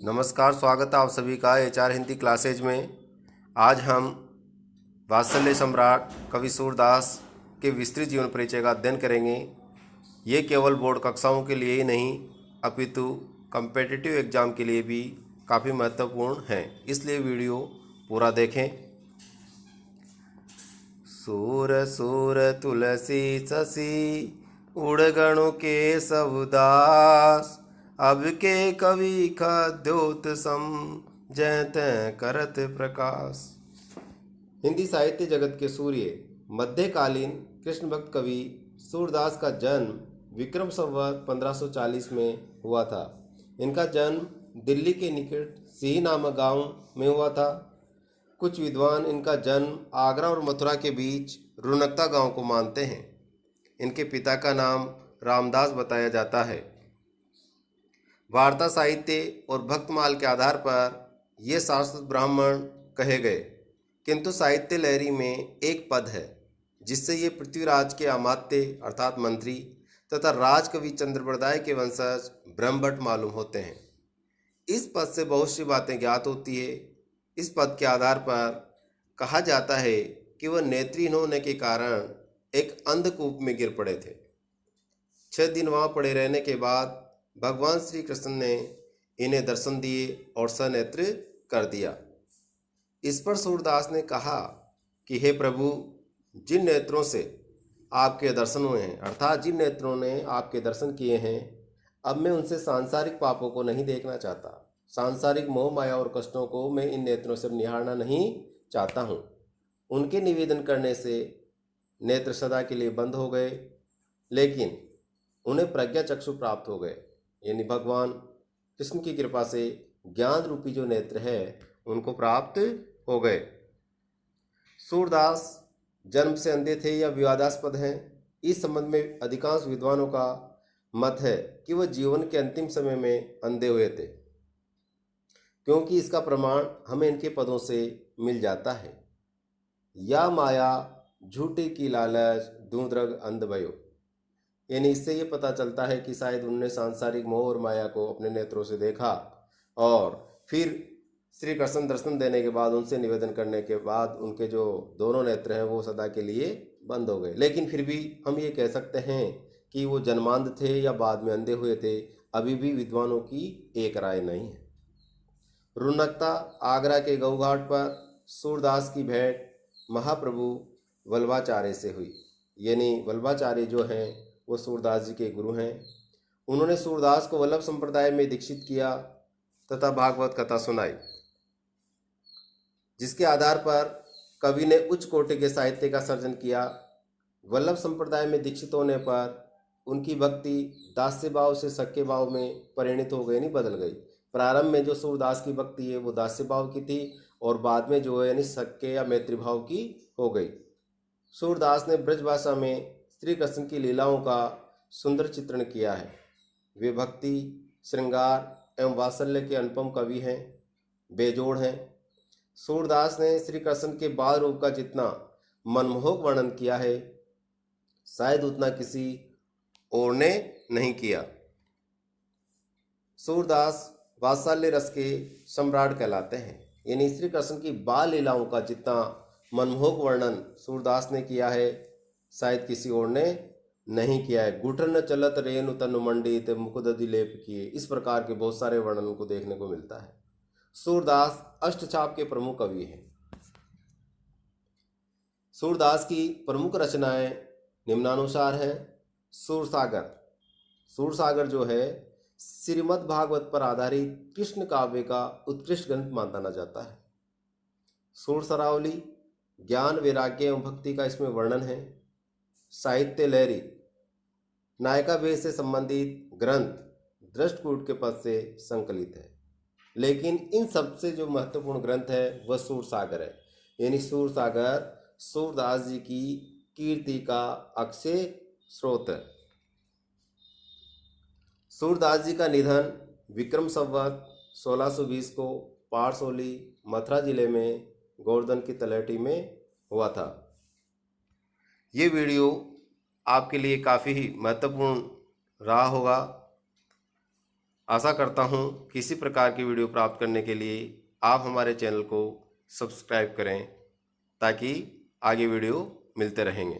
नमस्कार, स्वागत है आप सभी का एचआर हिंदी क्लासेज में। आज हम वात्सल्य सम्राट कवि सूरदास के विस्तृत जीवन परिचय का अध्ययन करेंगे। ये केवल बोर्ड कक्षाओं के लिए ही नहीं अपितु कम्पिटिटिव एग्जाम के लिए भी काफ़ी महत्वपूर्ण हैं, इसलिए वीडियो पूरा देखें। सूर सूर तुलसी शशि उड़गणों के सब दास, अब के कवि खद्योत सम जयत करत प्रकाश। हिंदी साहित्य जगत के सूर्य मध्यकालीन कृष्ण भक्त कवि सूरदास का जन्म विक्रम संवत 1540 में हुआ था। इनका जन्म दिल्ली के निकट सिही नामक गांव में हुआ था। कुछ विद्वान इनका जन्म आगरा और मथुरा के बीच रुनकता गांव को मानते हैं। इनके पिता का नाम रामदास बताया जाता है। वार्ता साहित्य और भक्तमाल के आधार पर ये शाश्वत ब्राह्मण कहे गए, किंतु साहित्य लहरी में एक पद है जिससे ये पृथ्वीराज के अमात्य अर्थात मंत्री तथा राजकवि चंद्रप्रदाय के वंशज ब्रह्मभट्ट मालूम होते हैं। इस पद से बहुत सी बातें ज्ञात होती है। इस पद के आधार पर कहा जाता है कि वह नेत्रहीन होने के कारण एक अंधकूप में गिर पड़े थे। 6 दिन वहाँ पड़े रहने के बाद भगवान श्री कृष्ण ने इन्हें दर्शन दिए और सनेत्र कर दिया। इस पर सूरदास ने कहा कि हे प्रभु, जिन नेत्रों से आपके दर्शन हुए हैं अर्थात जिन नेत्रों ने आपके दर्शन किए हैं, अब मैं उनसे सांसारिक पापों को नहीं देखना चाहता। सांसारिक मोह माया और कष्टों को मैं इन नेत्रों से निहारना नहीं चाहता हूँ। उनके निवेदन करने से नेत्र सदा के लिए बंद हो गए, लेकिन उन्हें प्रज्ञा चक्षु प्राप्त हो गए, यानी भगवान कृष्ण की कृपा से ज्ञान रूपी जो नेत्र है उनको प्राप्त हो गए। सूरदास जन्म से अंधे थे या विवादास्पद हैं, इस संबंध में अधिकांश विद्वानों का मत है कि वह जीवन के अंतिम समय में अंधे हुए थे, क्योंकि इसका प्रमाण हमें इनके पदों से मिल जाता है। या माया झूठी की लालच दूधरग अंध भयो, यानी इससे ये पता चलता है कि शायद उन्होंने सांसारिक मोह और माया को अपने नेत्रों से देखा और फिर श्री कृष्ण दर्शन देने के बाद उनसे निवेदन करने के बाद उनके जो दोनों नेत्र हैं वो सदा के लिए बंद हो गए। लेकिन फिर भी हम ये कह सकते हैं कि वो जन्मांध थे या बाद में अंधे हुए थे, अभी भी विद्वानों की एक राय नहीं है। रुनकता आगरा के गौघाट पर सूरदास की भेंट महाप्रभु वल्लभाचार्य से हुई, यानी वल्लभाचार्य जो हैं वो सूरदास जी के गुरु हैं। उन्होंने सूरदास को वल्लभ संप्रदाय में दीक्षित किया तथा भागवत कथा सुनाई, जिसके आधार पर कवि ने उच्च कोटि के साहित्य का सर्जन किया। वल्लभ संप्रदाय में दीक्षित होने पर उनकी भक्ति दास्य भाव से सख्य भाव में परिणित हो गई, नहीं बदल गई। प्रारंभ में जो सूरदास की भक्ति है वो दास्य भाव की थी और बाद में जो है यानी सख्य या मैत्री भाव की हो गई। सूरदास ने ब्रजभाषा में श्री कृष्ण की लीलाओं का सुंदर चित्रण किया है। वे भक्ति, श्रृंगार एवं वात्सल्य के अनुपम कवि हैं, बेजोड़ हैं। सूरदास ने श्री कृष्ण के बाल रूप का जितना मनमोहक वर्णन किया है शायद उतना किसी और ने नहीं किया। सूरदास वात्सल्य रस के सम्राट कहलाते हैं, यानी श्री कृष्ण की बाल लीलाओं का जितना मनमोहक वर्णन सूरदास ने किया है शायद किसी और ने नहीं किया है। गुठन चलत रेणु तनु मंडित मुकुदधि लेप किए, इस प्रकार के बहुत सारे वर्णन उनको देखने को मिलता है। सूरदास अष्टछाप के प्रमुख कवि हैं। सूरदास की प्रमुख रचनाएं निम्नानुसार हैं। सूरसागर, सूरसागर जो है श्रीमद् भागवत पर आधारित कृष्ण काव्य का उत्कृष्ट ग्रंथ माना जाता है। सूरसरावली ज्ञान वैराग्य एवं भक्ति का इसमें वर्णन है। साहित्य लहरी नायका भेद से संबंधित ग्रंथ दृष्टकूट के पद से संकलित है, लेकिन इन सबसे जो महत्वपूर्ण ग्रंथ है वह सूरसागर है, यानी सूरसागर सूरदास जी की कीर्ति का अक्षय स्रोत है। सूरदास जी का निधन विक्रम संवत 1620 को पारसोली मथुरा जिले में गोवर्धन की तलहटी में हुआ था। ये वीडियो आपके लिए काफ़ी महत्वपूर्ण रहा होगा। आशा करता हूँ कि इसी प्रकार की वीडियो प्राप्त करने के लिए आप हमारे चैनल को सब्सक्राइब करें ताकि आगे वीडियो मिलते रहेंगे।